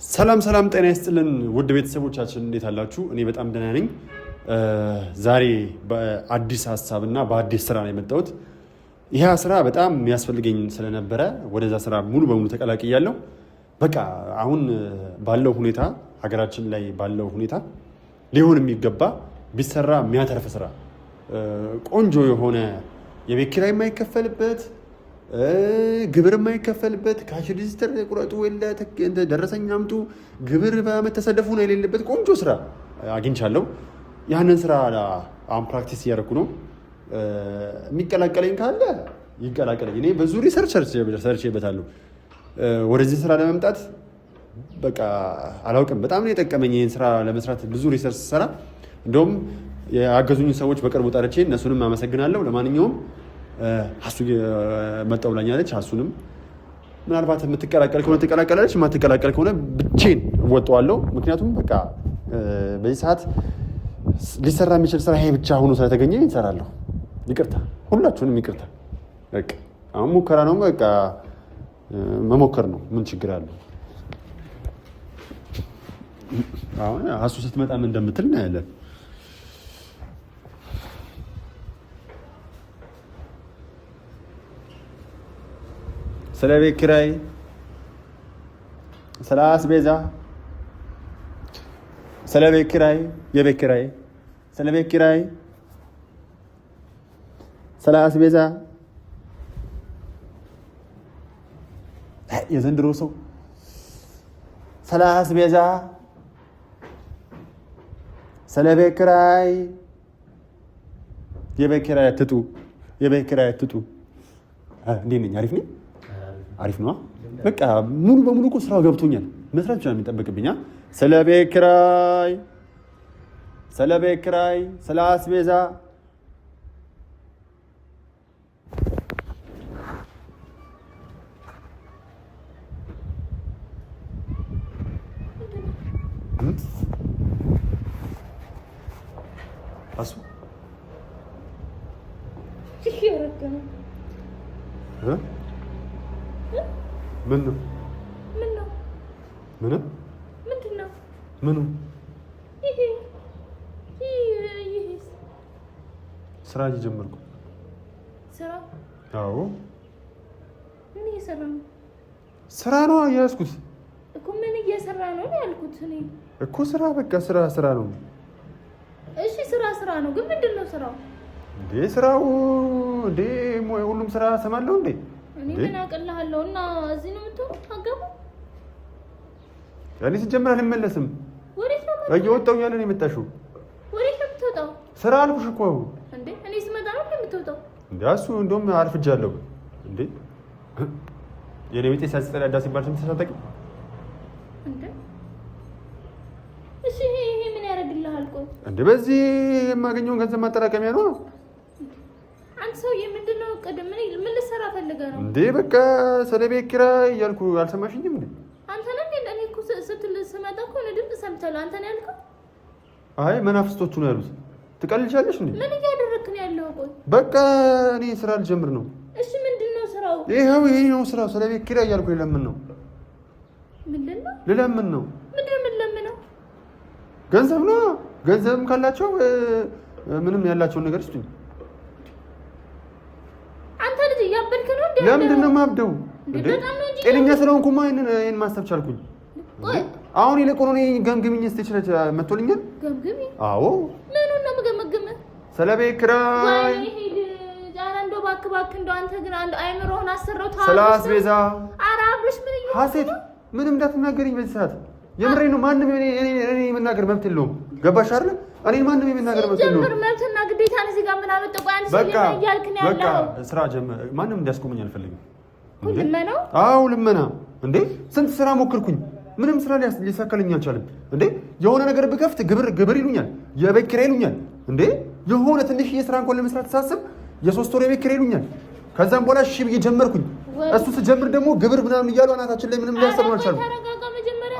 ሰላም ጤና ይስጥልን ውድ ቤተሰቦቻችን እንዴት አላችሁ? እኔ በጣም ደህና ነኝ። ዛሬ በአዲስ ሀሳብና በአዲስ ስራ ነው የመጣሁት። ይሄ ስራ በጣም የሚያስፈልገኝ ስለነበረ ወደዛ ስራ ሙሉ በሙሉ ተቀላቅያለሁ። በቃ አሁን ባለው ሁኔታ ሀገራችን ላይ ባለው ሁኔታ ሊሆን የሚገባ ቢሰራ የሚያተርፍ ስራ፣ ቆንጆ የሆነ የቤት ኪራይ የማይከፈልበት ግብር የማይከፈልበት ካሽ ሬጂስተር ቁረጡ ወለ ደረሰኝ አምጡ ግብር በመተሰደፉ ነው የሌለበት ቆንጆ ስራ አግኝቻለሁ። ያንን ስራ አሁን ፕራክቲስ እያደረኩ ነው። የሚቀላቀለኝ ካለ ይቀላቀለኝ። እኔ ብዙ ሪሰርች ሰርቼበታለሁ። ወደዚህ ስራ ለመምጣት በቃ አላውቅም፣ በጣም ነው የጠቀመኝ ይህን ስራ ለመስራት ብዙ ሪሰርች ሰራ። እንደውም ያገዙኝ ሰዎች በቅርቡ ጠርቼ እነሱንም አመሰግናለሁ። ለማንኛውም ሀሱ መጣው ብላኛለች። ሀሱንም ምናልባት የምትቀላቀል ከሆነ ትቀላቀላለች፣ የማትቀላቀል ከሆነ ብቻዬን እወጣዋለሁ። ምክንያቱም በቃ በዚህ ሰዓት ሊሰራ የሚችል ስራ ይሄ ብቻ ሆኖ ስለተገኘ እንሰራለሁ። ይቅርታ፣ ሁላችሁንም ይቅርታ። በቃ አሁን ሙከራ ነው፣ በቃ መሞከር ነው። ምን ችግር አለው? አሁን ሀሱ ስትመጣ ምን እንደምትል እናያለን። ስለ ቤት ኪራይ፣ ስለ አስቤዛ፣ ስለ ቤት ኪራይ፣ የቤት ኪራይ፣ ስለ ቤት ኪራይ፣ ስለ አስቤዛ። የዘንድሮ ሰው ስለ አስቤዛ፣ ስለ ቤት ኪራይ፣ የቤት ኪራይ አትጡ፣ የቤት ኪራይ አትጡ። እንዴት ነኝ? አሪፍ ነኝ? አሪፍ ነው። በቃ ሙሉ በሙሉ እኮ ስራው ገብቶኛል። መስራት ብቻ ነው የሚጠበቅብኝ። ስለ ቤት ኪራይ፣ ስለ ቤት ኪራይ፣ ስለ አስቤዛ፣ አሱ ምን ነው? ምንድን ነው? ምኑ? ስራ እየጀመርኩ። ስራ? አዎ። ምን እየሰራ ነው? ስራ ነው እያያዝኩት እኮ። ምን እየሰራ ነው ያልኩት እኔ እኮ። ስራ በቃ ስራ ነው። እሺ ስራ ነው፣ ግን ምንድን ነው ስራው? እንዴ ስራው እንዴ ሁሉም ስራ ሰማለሁ እንዴ? እኔ ምን አቀልሃለሁ? እና እዚህ ነው የምትሆነው? አገቡ ያኔ ሲጀመር አልመለስም። ወዴት ነው እየወጣሁ እያለ ነው የመጣሽው? ወዴት ነው የምትወጣው? ስራ አልኩሽ እኮ። እንዴ እኔ ስመጣ ነው የምትወጣው? እንዴ እሱ እንደውም አርፍጃለሁ። እንዴ የኔ ቤት ሲያስጠላዳ ሲባል ተሳተቂ እንዴ? እሺ ይሄ ምን ያደርግልሃል? ቆይ እንዴ በዚህ የማገኘውን ገንዘብ ማጠራቀሚያ ነው። አንተ ሰውዬ ምንድነው? ቀደም ምን ልሰራ ፈልገህ ነው እንዴ? በቃ ስለ ቤት ኪራይ እያልኩ አልሰማሽኝም እንዴ? አንተ ነህ እንዴ? እኔ እኮ ስትል ስመጣ እኮ ነው ድምፅ ሰምቻለሁ። አንተ ነህ ያልከው? አይ መናፍስቶቹ ነው ያሉት። ትቀልጃለሽ እንዴ? ምን እያደረክ ነው ያለው? ቆይ በቃ እኔ ስራ ልጀምር ነው። እሺ ምንድነው ስራው? ይሄ ነው ስራው። ስለ ቤት ኪራይ እያልኩ ልለምን ነው። ምንድን ነው ልለምን ነው? ምንድነው የምንለምነው? ገንዘብ ነው። ገንዘብም ካላቸው ምንም ያላቸውን ነገር ስጡኝ። አንተ ልጅ እያበድክ ነው እንዴ? ለምንድን ነው የማብደው? ጤነኛ ስለሆንኩማ ይሄን ማሰብ ቻልኩኝ። አሁን ይልቁኑ እኔ ገምግምኝ እስቲ መጥቶልኛል። ገምግም? አዎ። ምኑን ነው የምገመግምህ? ስለ ቤት ኪራይ፣ እንደው እባክህ እንደው አንተ ግን አንድ አይምሮህን አሰራው። ስለ አስቤዛ። ኧረ አብርሽ ምን ይሄ ሀሴት ምንም እንዳትናገሪኝ በዚህ ሰዓት። የምሬን ነው። ማንም እኔ የመናገር መብት የለውም። ገባሽ አይደል? እኔ ማንም የመናገር መብት የለውም። ጀምር መብትና ግዴታ ነው። እዚህ ጋር ምን አመጣው? ቆይ አንተ በቃ እያልክ ነው ያለው። በቃ ስራ ጀምር። ማንም እንዲያስቆመኝ አልፈልግም። ልመና? አዎ ልመና። እንዴ ስንት ስራ ሞክርኩኝ፣ ምንም ስራ ሊሳካልኝ አልቻለም። እንዴ የሆነ ነገር ብከፍት ግብር ይሉኛል፣ የቤት ኪራይ ይሉኛል። እንዴ የሆነ ትንሽዬ ስራ እንኳን ለመስራት ሳስብ የ3 ወር የቤት ኪራይ ይሉኛል። ከዛም በኋላ እሺ ብዬ ጀመርኩኝ። እሱ ስጀምር ደግሞ ግብር ምናምን እያሉ አናታችን ላይ ምንም ሊያሰሩ አልቻሉም።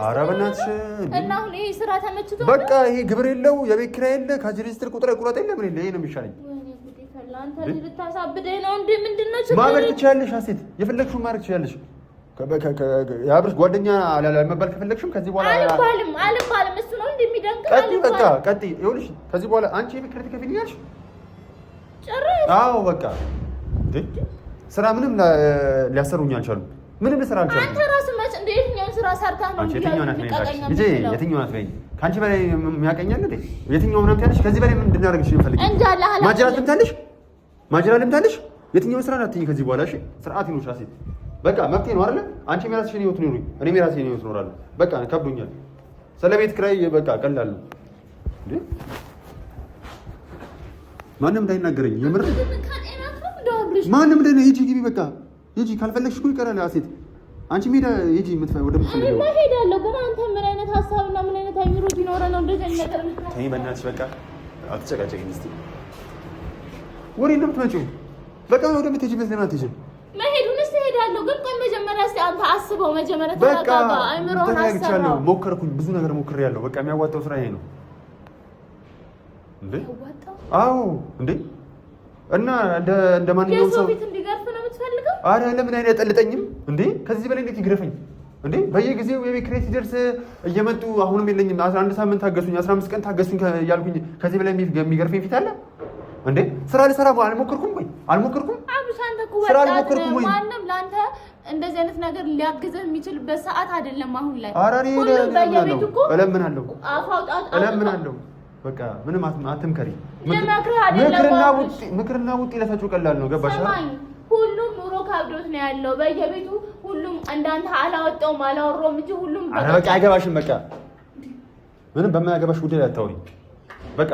ኧረ በእናትሽ እና አሁን ይሄ ስራ ተመችቶ በቃ ይሄ ግብር የለው የቤት ኪራይ የለ ካሽ ሬጂስተር ቁጥር የለ ምን የለ። ይሄ ነው የሚሻለኝ። አንተ ልታሳብደኝ ነው እንዴ? ምንድነው ችግሩ? ማድረግ ትችያለሽ ሀሴት፣ የፈለግሽውን ማድረግ ትችያለሽ። የአብርሽ ጓደኛ አለመባል ከፈለግሽም ከዚህ በኋላ አልባልም። እሱ ነው እንደሚደንቀው። ቀጥይ በቃ ቀጥይ። ይኸውልሽ ከዚህ በኋላ አንቺ የቤት ኪራይ ትከፍይኛለሽ። ጭራሽ አዎ በቃ እንዴ ስራ ምንም ሊያሰሩኝ አልቻሉም። ምንም ልሰራ አልቻሉም። አንተ ራስህ መች እንደ የትኛውን ስራ ሰርተህ ነው የትኛው ናት በይኝ። ከአንቺ በላይ የሚያቀኛል እንዴ? የትኛው ምናምን ትያለሽ? ከዚህ በላይ ምን እንድናደርግሽ ይፈልግ ማጅራት ልምታለሽ? የትኛው ስራ ናት ከዚህ በኋላ? እሺ ስርዓት ይኑርሽ ሴት። በቃ መብቴ ነው አይደለ? አንቺ የራስሽን ህይወት ኑሪ፣ እኔም የራሴን ህይወት እኖራለሁ። በቃ ከብዶኛል። ስለቤት ኪራይ በቃ ቀላል ነው እንዴ? ማንም እንዳይናገረኝ የምር ማንም እንደነ ሂጂ ግቢ በቃ ሂጂ። ካልፈለግሽ እኮ ይቀራል ሴት። አንቺ ሜዳ ሂጂ ወደምትፈልጊው። እኔማ እሄዳለሁ፣ ግን አንተ ምን አይነት ሀሳብና ምን አይነት አይምሮ ቢኖረህ ነው እንደዚህ አይነት ነገር የምትለው? ተይ በእናትሽ በቃ አትጨቃጨቂኝ። እስኪ ወሬ ነው የምትመጪው። በቃ ወደምትሄጂበት ለምን አትሄጂም? መሄዱንስ እሄዳለሁ፣ ግን ቆይ መጀመሪያ እስኪ አንተ አስበው። መጀመሪያ ተረጋጋ፣ አይምሮህን አስበው። ሞከርኩኝ፣ ብዙ ነገር ሞክሬያለሁ። በቃ የሚያዋጣው ስራ ይሄ ነው እንዴ? አዎ እንዴ። እና እንደ ማንኛውም ሰው ቤት እንዲገርፍ ነው የምትፈልገው? አረ ለምን አይጠልጠኝም እንዴ? ከዚህ በላይ እንዴት ይግረፈኝ እንዴ? በየጊዜው የቤት ኪራይ ሲደርስ እየመጡ አሁንም የለኝም 11 ሳምንት ታገሱኝ፣ 15 ቀን ታገሱኝ ያልኩኝ ከዚህ በላይ የሚገርፈኝ ፊት አለ እንዴ? ስራ ልሰራ አልሞከርኩም ወይ? አልሞከርኩም። አብሽ አንተ እኮ ወጣት ነህ። ማንም ለአንተ እንደዚህ አይነት ነገር ሊያግዝህ የሚችልበት ሰዓት አይደለም አሁን ላይ። ሁሉም በየቤቱ እኮ እለምናለሁ። እለምናለሁ። በቃ ምንም አትምከሪ። ምክርና ውጤ ለሰጪው ቀላል ነው። ገባሽ? ሁሉም ኑሮ ከብዶት ነው ያለው በየቤቱ። ሁሉም እንዳንተ አላወጣውም አላወራውም እንጂ ሁሉም በቃ አይገባሽም። በቃ ምንም በማያገባሽ ጉዳይ አታውሪ። በቃ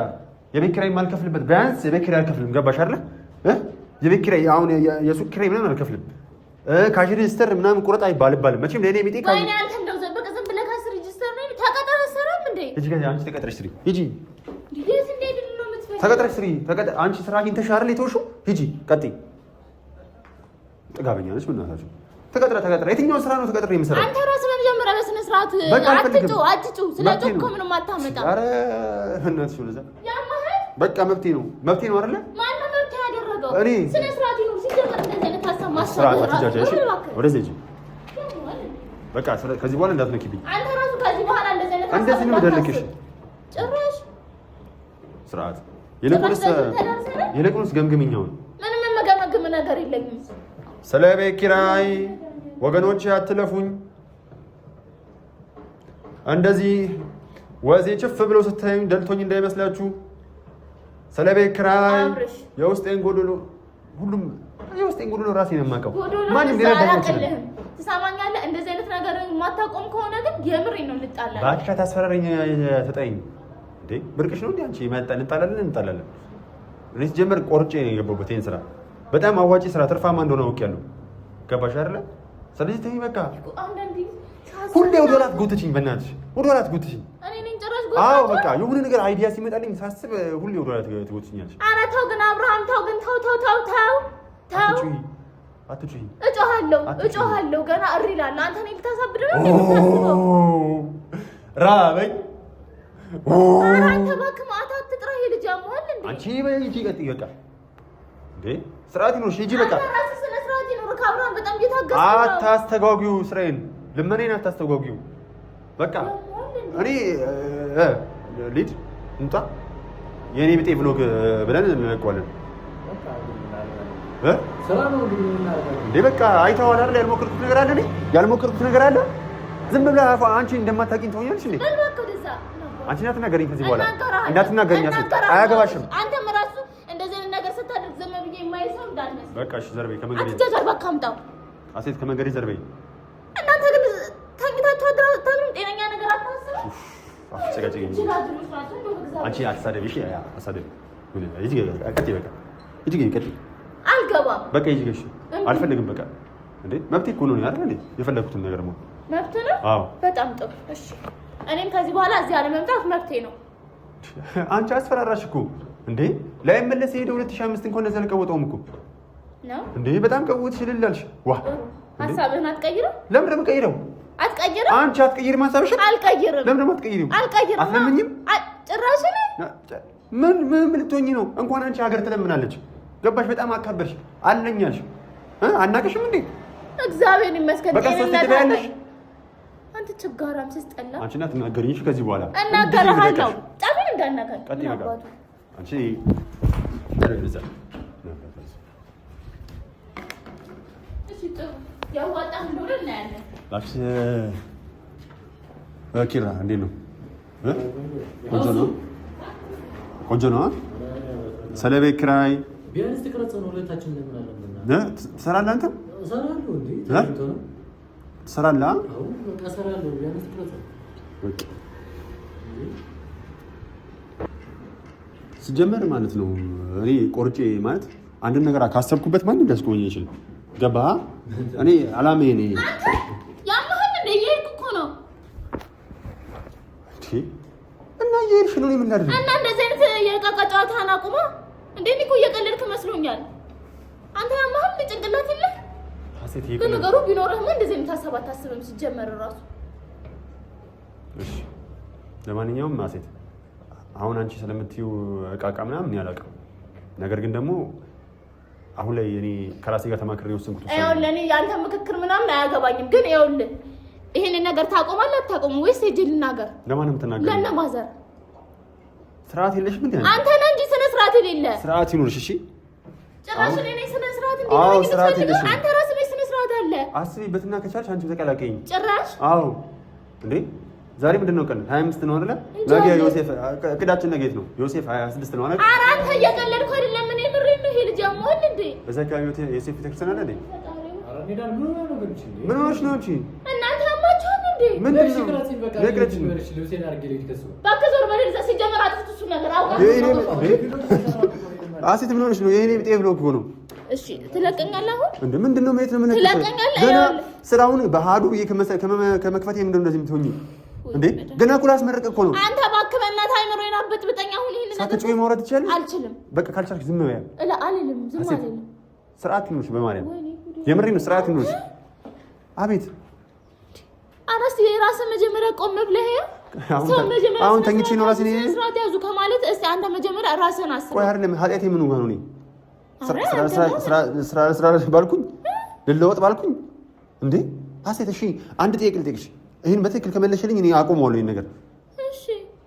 የቤት ኪራይ የማልከፍልበት ቢያንስ የቤት ኪራይ አልከፍልም። ገባሽ አይደለ? የቤት ኪራይ አሁን የሱቅ ኪራይ ምናምን አልከፍልም። ካሽ ሬጅስተር ምናምን ቁረጥ አይባልም። መቼም ለእኔ ቤቴ ካሽ አንተ እንደው በቃ ዝም ብለህ ካሽ ሬጅስተር ነው ተቀጥረህ ሰራም እንዴ? እጂ ጋር አንቺ ተቀጥረሽ ስሪ። ሂጂ የት እንደሄድን ነው የምትፈልጊው? ተቀጥረሽ ስሪ። አንቺ ስራ አግኝተሽ አይደል የተውሽው? ሂጂ ቀጥይ። ጥጋበኛ ነሽ በእናታችሁ። ተቀጥረ የትኛው ስራ ነው ተቀጥረ የምሰራው? አንተ ራስህ በመጀመሪያ በስነ ስርዓት አትጩ። ስለ ጮክ ምንም አታመጣ። ኧረ እናትሽ ወለዛ በቃ መብቴ ነው አይደለ? ማነው መብቴ ያደረገው? እኔ ስነ ስርዓት ይኑር። ሲጀመር እንደዚህ አይነት ሀሳብ ማስተዋወቅ ወደዚህ ሂጂ በቃ። ከዚህ በኋላ እንዳትነኪብኝ። አንተ ራስህ ከዚህ በኋላ እንደዚህ አይነት ሀሳብ እንደዚህ ነው ደልክሽ ጭራሽ ስርዓት። ይልቁንስ ገምግምኛውን ምንም የምገመግም ነገር የለኝም። ስለ ቤት ኪራይ ወገኖቼ አትለፉኝ። እንደዚህ ወዜ ጭፍ ብሎ ስታዩኝ ደልቶኝ እንዳይመስላችሁ። ስለ ቤት ኪራይ የውስጤን ጎዶሎ ሁሉም የውስጤን ጎዶሎ ራሴ ነው የማውቀው። ማንም ሊረዳኝ አይችልም። ትሰማኛለህ? እንደዚህ አይነት ነገር የማታቆም ከሆነ ግን የምሬን ነው ልጣላ። ባክሽ ታስፈራረኝ ተጠይኝ እንዴ? ብርቅሽ ነው እንዴ አንቺ? እንጣላለን። እኔ ጀመር ቆርጬ ነው የገባሁበት ይሄን ስራ። በጣም አዋጪ ስራ፣ ትርፋማ እንደሆነ አውቄያለሁ። ገባሽ አይደለ? ስለዚህ ተይ በቃ። ሁሌ ወደ ኋላ አትጎትችኝ፣ በእናትሽ ወደ ኋላ አትጎትችኝ። እኔ ነኝ ጭራሽ ጎትችኝ። አዎ በቃ የሆነ ነገር አይዲያ ሲመጣልኝ ሳስብ ሁሌ ወደ ኋላ ትጎትችኛለሽ። ኧረ ተው ግን አብርሃም ተው ግን ተው። አትጩሂ። እጮሃለሁ ገና እሪ እላለሁ። አንተ ነኝ ልታሳብድ ነው የምታስበው? ራበኝ። ኧረ አንተ እባክህ ማታ አትጥራ። ይሄ ልጅ አሞሃል እንዴ? አንቺ በይጂ ቀጥይ በቃ እንዴ ስርዓት ይኖርሽ። ሂጂ በቃ። ራስህ ስነ ስርዓት ይኖርህ። ከአብርሃም በጣም እየታገስኩ ነው። አታስተጓጉው፣ ስራዬን ልመኔን አታስተጓጉው። በቃ እኔ ሊድ እንጣ የኔ ብጤ ብሎግ ብለን እንለቀዋለን። እንዴ በቃ አይተኸዋል አይደል? ያልሞከርኩት ነገር አለ። እኔ ያልሞከርኩት ነገር አለ። ዝም ብለህ አንቺ እንደማታውቂኝ ትሆኛለሽ እንዴ? አንቺ እንዳትናገሪኝ ከዚህ በኋላ እንዳትናገሪኝ። አያገባሽም። አንተም ራሱ እንደዚህ ነገር ስታደርግ ዝም ብዬ የማይሰው እንዳልመስል። በቃ እሺ ዘርበይ ከመንገዴ አትጃጃል። በቃ አምጣው አሴት ከመንገዴ ዘርበይ። እናንተ ግን ተኝታችሁ አድራችሁ ጤነኛ ነገር አታስቡ። አትጨቃጨቂኝ አንቺ። አትሳደቢ እሺ። አትሳደቢ። ሂጂ ቀጥይ። በቃ ሂጂ ቀጥይ። አልገባም። በቃ ሂጂ። እሺ አልፈልግም። በቃ እንዴ መብቴ እኮ ነው አይደል? እንዴ የፈለኩትን ነገር ነው። መብት ነው። አዎ በጣም ጥሩ። እሺ እኔም ከዚህ በኋላ እዚህ አለመምጣት መብቴ ነው። አንቺ አስፈራራሽ እኮ እንዴ። ላይመለስ ሄደ 2005 እንኳን እንደዛ አልቀወጠውም እኮ ነው እንዴ። በጣም ቀውጥ ይችላልሽ። ዋ ሀሳብህን አትቀይርም? ለምን ደግሞ ቀይረው? አትቀይርም? አንቺ አትቀይርም ሀሳብሽን? አልቀይርም። ለምን ደግሞ አትቀይሪም? አልቀይርም። አትለምኝም? ጭራሽ ምን ልትሆኚ ነው? እንኳን አንቺ ሀገር ትለምናለች። ገባሽ? በጣም አካበርሽ። አለኛልሽ አናቀሽም እንዴ? እግዚአብሔር ይመስገን። በቃ ሶስት ትበያለሽ። አንተ ችጋራም ስትጠላ አንቺ ናት ትናገሪኝ። ከዚህ በኋላ እናገርሃለሁ። ጫፊን እንዳናከል አንቺ ያዋጣህ እንደሆነ እናያለን። ኪራ እንዴት ነው? ቆንጆ ነው። ስለ ቤት ኪራይ ቢያንስ ተቀረጸ ነው። ሁለታችን ለምን ትሰራለህ አንተ? እሰራለሁ እንዴ? ትሰራለህ? አዎ በቃ እሰራለሁ። ቢያንስ ተቀረጸ ሲጀመር ማለት ነው። እኔ ቆርጬ ማለት አንድን ነገር ካሰብኩበት ማንም ሊያስቆመኝ አይችልም። ገባህ? እኔ አላማዬ እኔ ያማህን እንደ እየሄድኩ እኮ ነው እና እየሄድሽ ነው ምን ላድርግ እና እንደዚህ አይነት የዕቃ ጨዋታህን አቁማ። እንዴ እኔ እኮ እየቀለድክ መስሎኛል። አንተ ያማህን ጭንቅላት የለህ። ግን ነገሩ ቢኖርህማ እንደዚህ አይነት ሀሳብ አታስብም ሲጀመር እራሱ። እሺ ለማንኛውም ማሴት አሁን አንቺ ስለምትይው ዕቃ ምናምን እኔ አላውቅም። ነገር ግን ደግሞ አሁን ላይ እኔ ከራሴ ጋር ተማክሬ ወሰንኩት። ይኸውልህ እኔ ያንተ ምክክር ምናምን አያገባኝም። ግን ይኸውልህ ይሄን ነገር ታቆማለህ አታቆምም ወይስ ሂጅ ልናገር? ለማንም ተናገር። ለእነ ማዘር ስርዓት የለሽም እንዴ? አንተ ነህ እንጂ ስነ ስርዓት የሌለ። ስርዓት ይኑርሽ። እሺ ጭራሽ እኔ ነኝ ስነ ስርዓት እንዴ? አዎ ስርዓት የለሽም። አንተ ራስህ ነህ ስነ ስርዓት አለ። አስቢበትና ከቻልሽ አንቺም ተቀላቀይኝ። ጭራሽ አዎ እንዴ ዛሬ ምንድነው ቀን 25 ነው አይደለ? ነገ ዮሴፍ እቅዳችን ነገ የት ነው? ዮሴፍ 26 ነው አይደል? ኧረ አንተ እየቀለድክ አይደለም። እኔ ምሬን ነው። ይሄ ልጅ አሞል እንዴ? በዛ አካባቢ ዮሴፍ ቤተክርስቲያን አለ እንዴ? ኧረ ኔዳር ምን ሆነሽ ነው አንቺ? እናንተ አማችሁን እንዴ? ምንድነው? እባክህ ዞር በል እዛ። ሲጀመር አጥፍት እሱ ነገር አውቃለሁ። አሴት ምን ሆነሽ ነው? የኔ ቢጤ ብሎ እኮ ነው። እሺ ትለቀኛለህ አሁን? እንዴ ምንድነው? ማየት ነው ምን ትለቀኛለህ? ገና ስራውን በሃዱ ከመክፈት ምንድነው እንደዚህ የምትሆኚ? እንዴ ገና እኮ ላስመረቅ እኮ ነው። አንተ እባክህ በእናትህ አይምሮዬን አበጥብጠኝ። አሁን ይሄን ነገር ሳትጮይ ማውራት ትችያለሽ? አልችልም። በቃ ካልቻልሽ ዝም በያ። አልልም፣ ዝም አልልም። ስርዓት ይኑርሽ፣ በማርያም የምሬን ነው። ስርዓት ይኑርሽ። አቤት አረስ የራስህ መጀመሪያ ቆም ብለህ አሁን ተኝቼ ነው ራሴን ስርዓት ያዙ ከማለት እስቲ አንተ መጀመሪያ ራስህን አስብ። ቆይ አይደለም ኃጢአቴ ምን ነው? እኔ ስራ ባልኩኝ ልለወጥ ባልኩኝ እንዴ አሴት። እሺ አንድ ጥያቄ ልጠይቅሽ። ይሄን በትክክል ከመለሽልኝ እኔ አቆመዋለሁ ይሄን ነገር። እሺ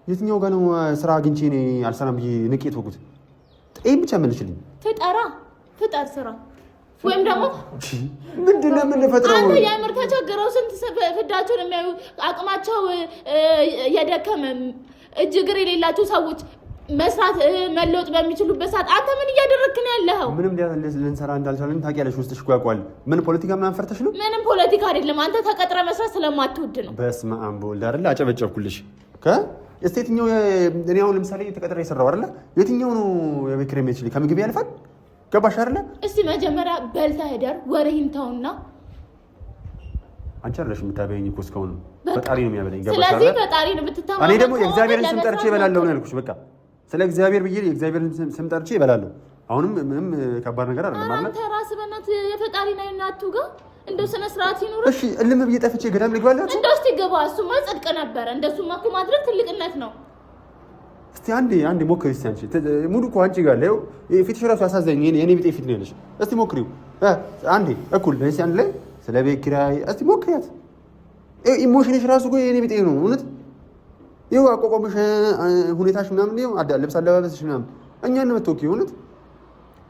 የትኛው ጋር ነው ስራ አግኝቼ እኔ አልሰራም ብዬ ንቄት ወጉት? ይሄን ብቻ መልሽልኝ። ፍጠር ስራ ወይም ደግሞ ምንድነው የምንፈጥረው? አንተ የምር ተቸግረው ስንት ፍዳቸውን የሚያዩ አቅማቸው የደከመ እጅ እግር የሌላቸው ሰዎች መስራት መለወጥ በሚችሉበት ሰዓት አንተ ምን እያደረግክ ነው ያለኸው? ምንም ልንሰራ እንዳልቻለን ታውቂያለሽ። ውስጥሽ እኮ ያውቀዋል። ምን ፖለቲካ ምናምን ፈርተሽ ነው? ምንም ፖለቲካ አይደለም። አንተ ተቀጥረ መስራት ስለማትወድ ነው። በስመ አብ ወልድ አይደለ? አጨበጨብኩልሽ። የትኛው እኔ አሁን ለምሳሌ ተቀጥረ የሰራው አይደለ? የትኛው ነው የቤት ኪራይ የሚችል ከምግብ ያልፋል? ገባሽ አይደለ? እስቲ መጀመሪያ በልተህ ሄደር ወሬህን ተውና አንቺ አይደለሽ የምታበይኝ እኮ እስካሁን ፈጣሪ ነው የሚያበላኝ። ገባሽ አይደለ? ስለዚህ ፈጣሪ ነው የምትታመነው። እኔ ደግሞ የእግዚአብሔርን ስም ጠርቼ እበላለሁ ነው ያልኩሽ። በቃ ስለ እግዚአብሔር ብዬ የእግዚአብሔርን ስም ጠርቼ እበላለሁ። አሁንም ምንም ከባድ ነገር አይደለም ማለት ነው። አንተ ራስህ በእናትህ የፈጣሪ ነህ እናቱ ጋር እንደው ስነ ስርዓት ይኑር። እሺ እልም ብዬ ጠፍቼ ገዳም ልግባላችሁ? እንደው እስቲ ገባ። እሱማ ጽድቅ ነበረ። እንደሱማ እኮ ማድረግ ትልቅነት ነው። እስቲ አንዴ ሞክሪ። እስቲ አንቺ ሙሉ እኮ አንቺ ጋር ነው ፊትሽ ራሱ አሳዘኝ። የኔ ቢጤ ፊት ነው ያለሽ። እስቲ ሞክሪው አንዴ እኩል ለዚህ አንድ ላይ ስለ ቤት ኪራይ እስቲ ሞክሪያት። ኢሞሽንሽ ራሱ እኮ የኔ ቢጤ ነው እውነት። ይኸው አቋቋምሽ፣ ሁኔታሽ ምናምን ነው ልብስ አለባበስሽ ምናምን እኛን ነው የምትወኪው እውነት።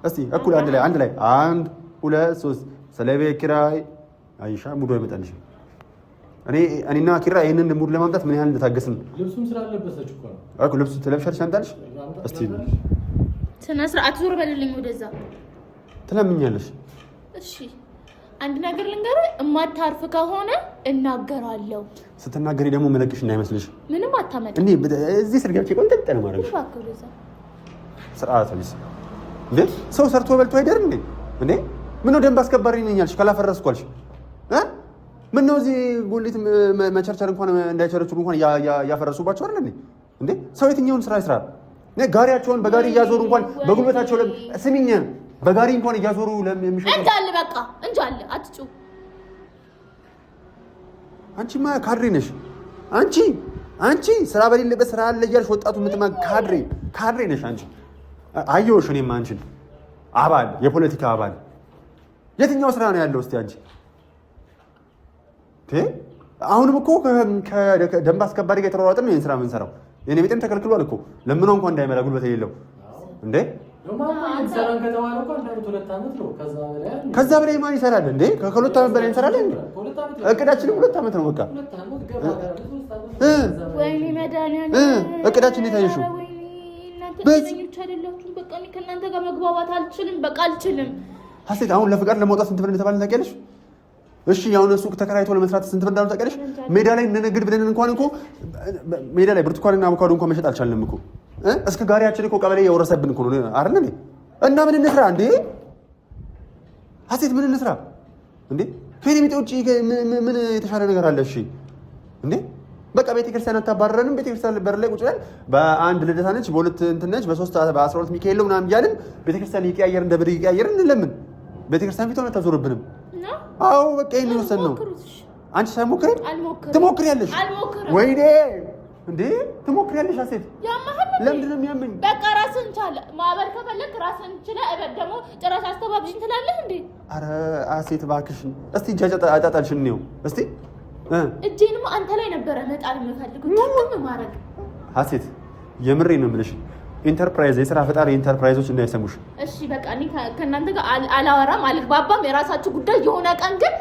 እስቲ እኩል አንድ ላይ 1 2 3 ስለ ቤት ኪራይ አይሻ ሙሉ አይመጣልሽም። እኔና ኪራ ይሄንን ሙድ ለማምጣት ምን ያህል እንደታገስን። ልብሱም ስላለበሰች እኮ ነው እኮ ልብሱ ትለብሻለሽ። አምጣልሽ እስቲ ስነ ስርዓት ዞር በልልኝ ወደዛ። ትለምኛለሽ። እሺ አንድ ነገር ልንገርህ፣ እማታርፍ ከሆነ እናገራለሁ። ስትናገሪ ደግሞ መለቅሽ እንዳይመስልሽ። ምንም አታመጣም። እንዴ እዚህ ስርጋችሁ ቆንጠጥ ነው ማረግሽ። ስርዓት ልጅ እንዴ ሰው ሰርቶ በልቶ አይደር እንዴ? እንዴ ምን ነው ደንብ አስከባሪ ነኝ ያልሽ ካላፈረስኩ አልሽ ምን ነው እዚህ ጉሊት መቸርቸር እንኳን እንዳይቸረችሩ እንኳን ያፈረሱባቸው አይደል እንዴ? እንዴ ሰው የትኛውን ስራ ይስራ? ጋሪያቸውን በጋሪ እያዞሩ እንኳን በጉልበታቸው ስሚኝ በጋሪ እንኳን እያዞሩ ለሚሸጡ እንጃል በቃ እንጃል። አትጩ። አንቺማ ካድሬ ነሽ። አንቺ ስራ በሌለበት ስራ አለ እያልሽ ወጣቱ የምትማ ካድሬ ነሽ አንቺ። አየሁሽ እኔማ አንቺን አባል የፖለቲካ አባል። የትኛው ስራ ነው ያለው እስቲ አንቺ አሁንም እኮ ከደንብ አስከባሪ ጋር የተሯሯጥን ነው ይሄን ስራ የምንሰራው። የኔ ቤትም ተከልክሏል እኮ ለምን እንኳን እንዳይመራ ጉልበት የሌለው እንዴ ከዛ በላይ ማን ይሰራል እንዴ? ከሁለት ዓመት በላይ እንሰራለን እንዴ? እቅዳችን 2 ዓመት ነው በቃ። ወይኔ መድኃኒዓለም እቅዳችን እንዴት አየሽው? በዚህኞች አይደላችሁም። በቃ እኔ ከእናንተ ጋር መግባባት አልችልም። በቃ አልችልም። ሀሴት አሁን ለፍቃድ ለማውጣት ስንት ብር እንደተባለ ታውቂያለሽ? እሺ ያውን ሱቅ ተከራይቶ ለመስራት ስንት ብር እንዳለው ታውቂያለሽ? ሜዳ ላይ እንነግድ ብለን እንኳን እኮ ሜዳ ላይ ብርቱካንና አቮካዶ እንኳን መሸጥ አልቻልንም እኮ እስከ ጋሪያችን እኮ ቀበሌ የወረሰብን እኮ ነው አይደል እንዴ? እና ምን እንስራ እንዴ? ሀሴት ምን እንስራ እንዴ? ከኔ ቤት ውጪ ምን የተሻለ ነገር አለ? እሺ እንዴ በቃ ቤተክርስቲያን አታባረረንም። ቤተክርስቲያን በር ላይ ቁጭ ብለን በአንድ ልደታ ነች፣ በሁለት እንትን ነች፣ በ3 በ12 ሚካኤል ምናምን እያልን ቤተክርስቲያን ይቀያየር እንደ ብር ይቀያየርን ለምን ቤተክርስቲያን ፊት ሆነ አታዞርብንም? አዎ በቃ ይሄን ይወሰን ነው። አንቺ ሳይሞክሪ ትሞክሪያለሽ? ወይኔ እንዴ ትሞክሪያለሽ? ሀሴት ለምንድን ነው የሚያመኝ? በቃ ራስን ቻለ ማበል ከፈለክ ራስን ችለ እበድ ደግሞ ጭራሽ አስተባብሽን ትላለህ እንዴ? አረ ሀሴት እባክሽን እስቲ እጃ አጣጣልሽን ነው እስቲ እጄንም አንተ ላይ ነበረ መጣል የምፈልገው ምን ማድረግ ሀሴት የምሬን ነው የምልሽ። ኢንተርፕራይዝ የሥራ ፈጣሪ ኢንተርፕራይዞች እንዳይሰሙሽ እሺ። በቃ እኔ ከእናንተ ጋር አላወራም አልግባባም። የራሳችሁ ጉዳይ የሆነ ቀን ግን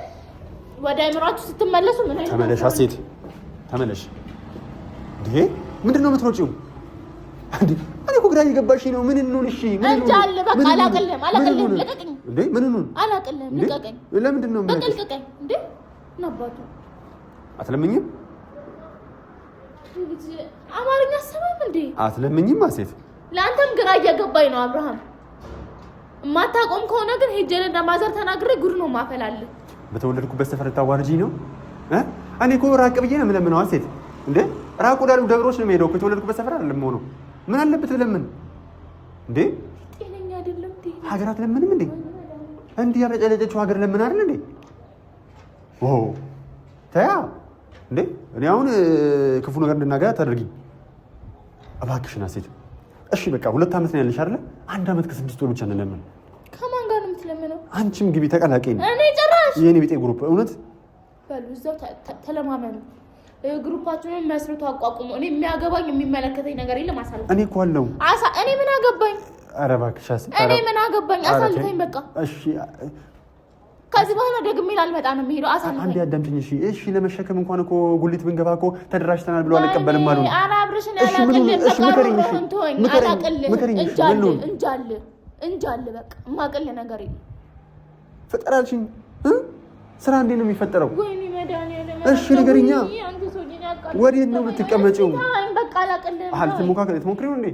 ወደ አይምሯችሁ ስትመለሱ ምን አይነት ተመለሽ ሀሴት ተመለሽ። እንዴ ምንድን ነው የምትሮጪው እንዴ? እኔ እኮ ግራ እየገባሽኝ ነው። ምን እንሁን? እሺ ምን እንሁን? እንጃለ በቃ አላቀልም ልቀቀኝ እንዴ ምን እንሁን? አላቀልም ልቀቀኝ። ለምንድን ነው በቃ ልቀቀኝ እንዴ ነባቱ አትለምኝም? አማርኛ ሰማም እንዴ? አትለምኝም ሀሴት? ለአንተም ግራ እየገባኝ ነው አብርሃም። የማታቆም ከሆነ ግን ሄጄ ለማዘር ተናግሬ ጉድ ነው ማፈላለህ። በተወለድኩበት ሰፈር ታዋርጂኝ ነው? እኔ እኮ ራቅ ብዬ ነው የምለምነው ሀሴት። እንዴ ራቁ ዳሉ ደብሮች ነው የምሄደው እኮ የተወለድኩበት ሰፈር አይደለም ሆኖ ምን አለበት ብለምን እንዴ? ጤነኛ አይደለም እንዴ? ሀገር አትለምንም እንዴ? እንዲህ ያበጨለጨችው ሀገር ለምን አይደል እንዴ? ኦ ታያ እንዴ እኔ አሁን ክፉ ነገር እንድናገር አታደርጊኝ እባክሽን ሀሴት። እሺ በቃ 2 ዓመት ነው ያለሽ አይደለ? 1 ዓመት ከ6 ወር ብቻ እንለምን። ከማን ጋር ነው የምትለምነው? አንቺም ግቢ ተቀላቀይኝ። እኔ ጭራሽ የኔ ቤቴ ግሩፕ እውነት በሉ እዛው ተለማመኑ። ግሩፓችንን መስርቶ አቋቁሙ። እኔ የሚያገባኝ የሚመለከተኝ ነገር የለም። አሳልፈኝ። እኔ እኮ አለው እኔ ምን አገባኝ? ኧረ እባክሽ ሀሴት እኔ ምን አገባኝ? አሳልፈኝ በቃ። እሺ ከዚህ በኋላ ደግሜ ላልመጣ ነው የምሄደው። አሳልፈኝ። አንዴ አዳምጪኝ እሺ። እሺ ለመሸከም እንኳን እኮ ጉሊት ብንገባ እኮ ተደራጅተናል ብሎ አልቀበልም አሉ። አናብርሽን ያላቀልም እንጃል በቃ ማቀል ነገር የለም። ፈጠራልሽኝ ስራ እንዴት ነው የሚፈጠረው? ወይኔ መድኃኒዓለም። እሺ ንገሪኛ። ወዴት ነው የምትቀመጪው? በቃ አላቀልም። ትሞክሪው እንዴ?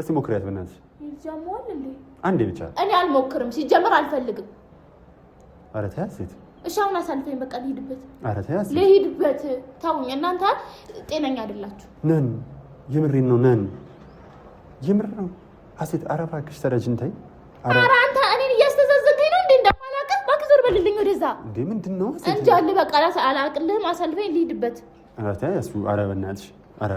እስቲ ሞክሪያት በእናትሽ። ይጃማል እንዴ? አንዴ ብቻ። እኔ አልሞክርም ሲጀመር አልፈልግም። ኧረ ተይ ሀሴት። እሺ አሁን አሳልፈኝ በቃ ልሂድበት። ኧረ ተይ ሀሴት ልሂድበት። ተውኝ። እናንተ ጤነኛ አይደላችሁ። ነን የምሬን ነው ነን የምር ነው ሀሴት። ኧረ እባክሽ ተረጅን ተይ። ኧረ አንተ እኔን እያስተዛዘገኝ ነው እንዴ? እንደማላውቅህ እባክህ ዞር በልልኝ ወደዛ። እንዴ ምንድን ነው ሀሴት? እንጃል በቃ አላቅልህም። አሳልፈኝ ልሂድበት። ኧረ ተይ እሱ። ኧረ በእናትሽ ኧረ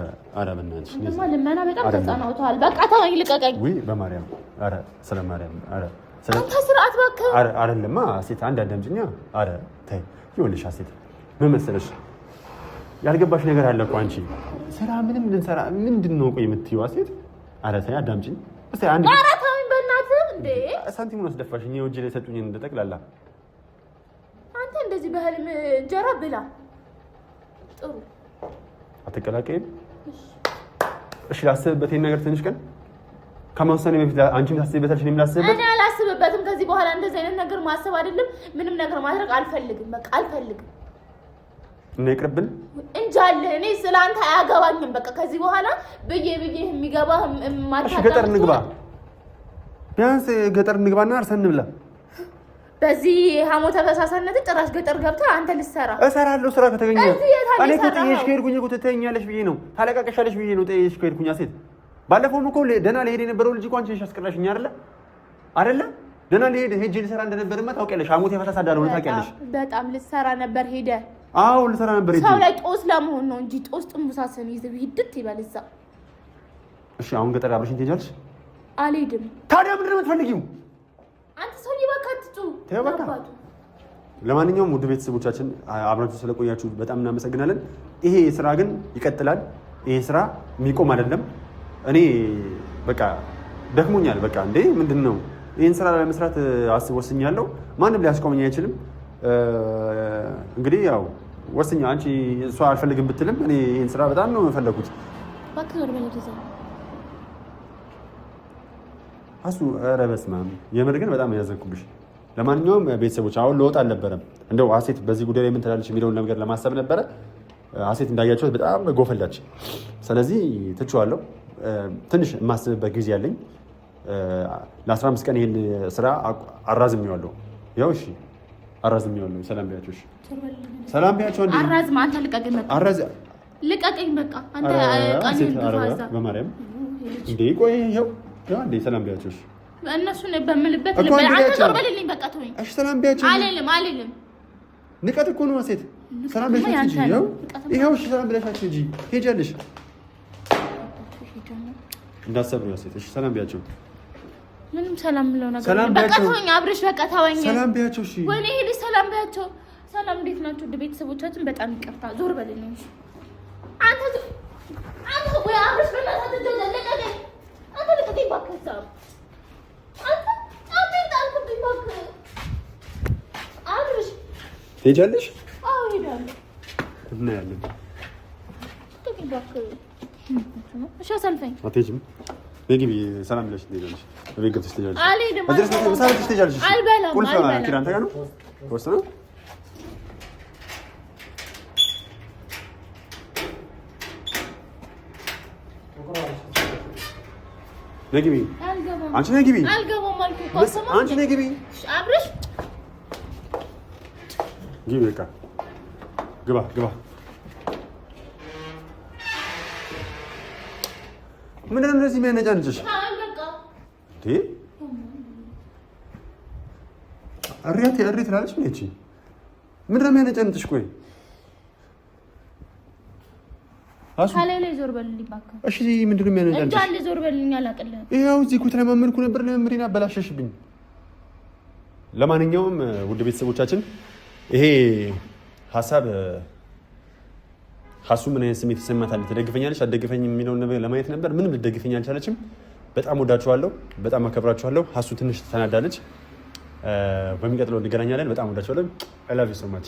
በእናትሽ እንደማ ልመና በጣም ተጻናውተዋል። በቃ ተወኝ ልቀቀኝ። ውይ በማርያም ኧረ ስለማርያም ኧረ አንተ ስርዓት እባክህ። ኧረ አይደለማ ሀሴት አንድ አዳምጪኛ። ኧረ ተይ ይኸውልሽ ሀሴት ምን መሰለሽ ያልገባሽ ነገር አለ እኮ አንቺ ስራ ምንም ልንሰራ ምንድን ነው ቆይ የምትይው ሀሴት? ኧረ ተይ አዳምጪኝ እስኪ አንድ ኧረ ተወኝ በእናትህ። እንዴ ሳንቲሙን አስደፋሽኝ የውጭ ላይ ሰጡኝን እንደጠቅላላ። አንተ እንደዚህ በህልም እንጀራ ብላ ጥሩ አትቀላቀይም? እሺ ላስብበት ይሄን ነገር ትንሽ ቀን ከመወሰኔ በፊት አንቺም ታስቢበታለሽ እኔም ላስብበት። እኔ አላስብበትም። ከዚህ በኋላ እንደዚህ አይነት ነገር ማሰብ አይደለም ምንም ነገር ማድረግ አልፈልግም። በቃ አልፈልግም እና ይቅርብን እንጃል። እኔ ስለአንተ አያገባኝም። በቃ ከዚህ በኋላ ብዬ የሚገባ ማታጣ። እሺ ገጠር እንግባ፣ ቢያንስ ገጠር እንግባና አርሰን እንብላ። በዚህ ሐሞተ ፈሳሳነት ጭራሽ ገጠር ገብተህ አንተ ልትሰራ? እሰራለሁ ስራ ከተገኘ። እኔ እኮ ጥዬሽ ከሄድኩኝ እኮ ትተኛለሽ ብዬ ነው ታለቃቀሻለሽ ብዬ ነው ጥዬሽ ከሄድኩኝ ሴት። ባለፈውም እኮ ደህና ሊሄድ የነበረው ልጅ እኮ አንቺ ነሽ አስቀራሽኝ አይደለ? ደህና ሊሄድ ሄጄ ልሰራ እንደነበርማ ታውቂያለሽ። ሐሞተ ፈሳሳ እንዳልሆነ ታውቂያለሽ። በጣም ልትሰራ ነበር ሄደህ? አዎ ልሰራ ነበር ሄጄ። ሰው ላይ ጦስ ለመሆን ነው እንጂ ጦስ ጥንቡሳስን ይዘህ ሂድት ይበል እዛ። እሺ አሁን ገጠር አብረሽኝ ትሄጃለሽ? አልሄድም። ታዲያ ምንድን ነው የምትፈልጊው? አንተ ሰው ይበቃ ትጩ ተበቃ ለማንኛውም ውድ ቤተሰቦቻችን አብራችሁ ስለቆያችሁ በጣም እናመሰግናለን። ይሄ ስራ ግን ይቀጥላል። ይሄ ስራ የሚቆም አይደለም። እኔ በቃ ደክሞኛል። በቃ እንዴ ምንድነው ይሄን ስራ ለመስራት ወስኛለሁ። ማንም ሊያስቆመኝ አይችልም። እንግዲህ ያው ወስኛ አንቺ እሷ አልፈልግም ብትልም እኔ ይሄን ስራ በጣም ነው የፈለኩት። አሱ ኧረ በስመ አብ የምር ግን በጣም ያዘንኩብሽ። ለማንኛውም ቤተሰቦች አሁን ለውጥ አልነበረም። እንደው ሀሴት በዚህ ጉዳይ ላይ ምን ትላለች የሚለውን ነገር ለማሰብ ነበረ። ሀሴት እንዳያቸውት በጣም ጎፈላች። ስለዚህ ትቼዋለሁ። ትንሽ የማስብበት ጊዜ ያለኝ ለ15 ቀን ይሄን ስራ አራዝሜዋለሁ። ያው እሺ አራዝሜዋለሁ። ሰላም ቢያቸው። እሺ ሰላም ቢያቸው። እንዴ አራዝም አንተ ልቀቀኝ። በቃ ልቀቀኝ። በቃ አንተ ቃኝን ተፋዛ በማርያም እንዴ ቆይ ይኸው ያው እንዴ ሰላም ቢያቸው። እሺ እነሱን በምልበት ልበል። አንተ ዞር በልልኝ። በቃ ተወኝ። እሺ ሰላም ቢያቸው። አልልም። ንቀት እኮ ነው ሴት። ሰላም ብለሻቸው እንጂ ይኸው እሺ ሰላም ብለሻቸው እንጂ ሄጃለሽ እንዳሰብሩ ሴት። እሺ ሰላም ቢያቸው። ምንም ሰላም ብለው ነገር በቃ ተወኝ አብርሽ። በቃ ተወኝ። ሰላም ቢያቸው። እሺ ወይኔ ይሄ ሰላም ቢያቸው። ሰላም እንዴት ናችሁ ቤተሰቦቻችን? በጣም ይቅርታ። ዞር በልልኝ። አንተ ወይ አብርሽ በእናትህ ልቀቀኝ። አንተ ልቀቀኝ እባክህ። ትሄጃለሽ? አዎ እሄዳለሁ። እናያለን። እሺ አሳልፈኝ። አትሄጂም? ግቢ። ሰላም ብለሽ ትሄጃለሽ። እቤት ገብተሽ ትሄጃለሽ። አልሄድም። አልበላም። ቁልፍ ኪራይ አንተ ጋር ነው ወስነው። ነይ ግቢ። አንቺ ነይ ግቢ። አልገባም አልኩህ እኮ። አንቺ ነይ ግቢ። አብርሽ ግቢ። በቃ ግባ። ምንድን ነው እንደዚህ የሚያነጫንጭሽ? እሪ ትላለች። ነች ምንድን ነው የሚያነጫንጭሽ? ቆይ ካላይ ላይ ዞር በልልኝ እባክህ። እሺ ምንድን ነው የሚያነጫንጭሽ? እጃን ዞር በልልኝ። አላቅልህም። ይኸው እዚህ እኮ ተለማመድኩ ነበር። ለምንድን አበላሸሽብኝ? ለማንኛውም ውድ ቤተሰቦቻችን ይሄ ሀሳብ ሀሱ ምን አይነት ስሜት ይሰማታል፣ ትደግፈኛለች አትደግፈኝም የሚለውን ነገር ለማየት ነበር። ምንም ልትደግፈኝ አልቻለችም። በጣም ወዳችኋለሁ፣ በጣም አከብራችኋለሁ። ሀሱ ትንሽ ተናዳለች። በሚቀጥለው እንገናኛለን። በጣም ወዳችኋለሁ። አይ ላቭ ዩ ሶ ማች